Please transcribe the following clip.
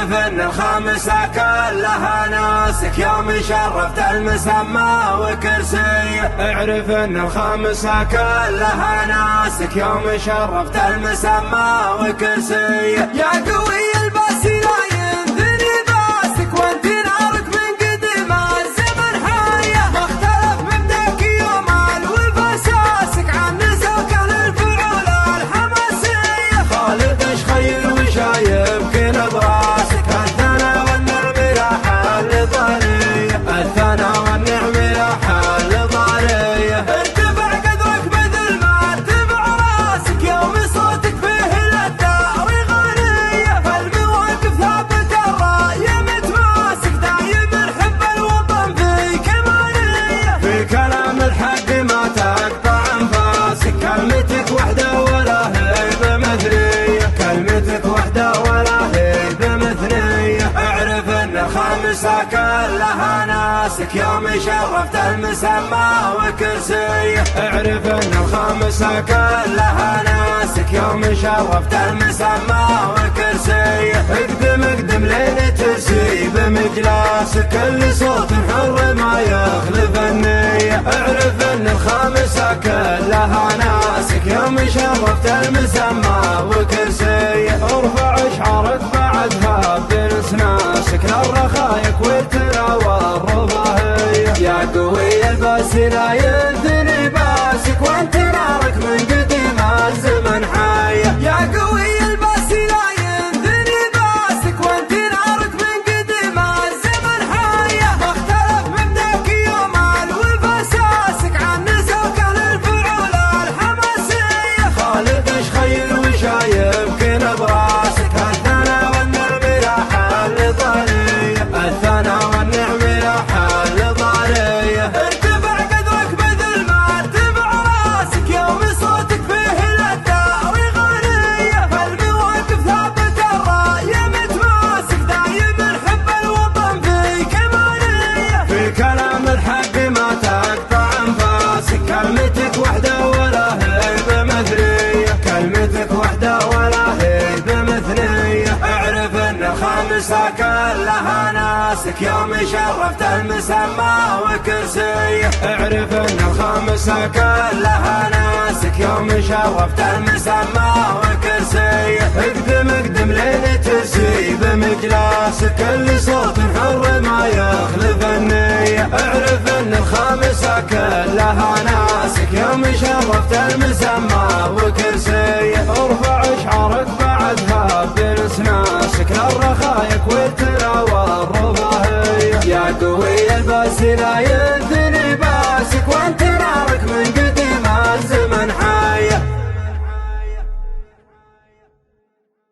اعرف ان الخامسة كلها ناسك يوم شرفت المسمى وكرسيه. اعرف ان الخامسة كلها ناسك يوم شرفت المسمى وكرسيه. يا قوي الباس لا ينثني باسك وانت نارك من قدم الزمن حايه. ما اختلف مبدأك يوم الوفا ساسك عن نسوك للفعول الحماسيه. خالد ايش خيل وشايب كل براسك الثنا والنعم لا حل ضريه. الثنا والنعم لا حل ضريه. ارتفع قدرك مثل ما ارتفع راسك يوم صوتك فيه للدار غنيه. فالمواقف ثابت الراي متماسك دايم نحب الوطن في كماليه. في كلام الحق ما تقطع انفاسك كلمتك وحده ولا هيبه مثليه. كلمتك وحده ولا هيبه مثليه. اعرف ان الخامسة كلها ناسك يوم شرفت المسمى وكرسيه. اعرف ان الخامسة كلها ناسك يوم شرفت المسمى وكرسيه. اقدم اقدم لين ترسي بمجلاسك كل صوت حر ما يخلف النية. اعرف ان الخامسة كلها ناسك يوم شرفت المسمى وكرسيه. ارفع شعارك بعدها بنس ناسك للرخايك والتلاوى والرفاهية. يا قوي الباس لا ينثني باسك وانت نارك من قديم الزمن حايه. يا قوي الباس لا ينثني باسك وانت نارك من قديم الزمن حايه. ما اختلف مبدأك يوم الوفا ساسك عن نسوك للفعول الحماسيه. خالد ايش خيل وشايب كل براسك الثنا والنعم لا حل ضريه. الثنا والنعم لا حل ضريه. ارتفع قدرك مثل ما ارتفع راسك يوم صوتك فيه للدار غنيه. فالمواقف ثابت الراي متماسك دايم نحب الوطن في كماليه. في كلام الحق ما تقطع انفاسك كلمتك وحده ولا هيبه مثليه. كلمتك وحده ولا هيبه مثليه. اعرف ان الخامسة كلها ناسك يوم شرفت المسمى وكرسيه. اعرف ان الخامسة كلها ناسك يوم شرفت المسمى وكرسيه. اقدم اقدم لين ترسي بمجلاسك كل صوت حر ما يخلف النية. اعرف ان الخامسة كلها ناسك يوم شرفت المسمى وكرسيه. ارفع شعارك بعدها بنس ناسك للرخايك والتلاوى والرفاهية. يا قوي الباس لا ينثني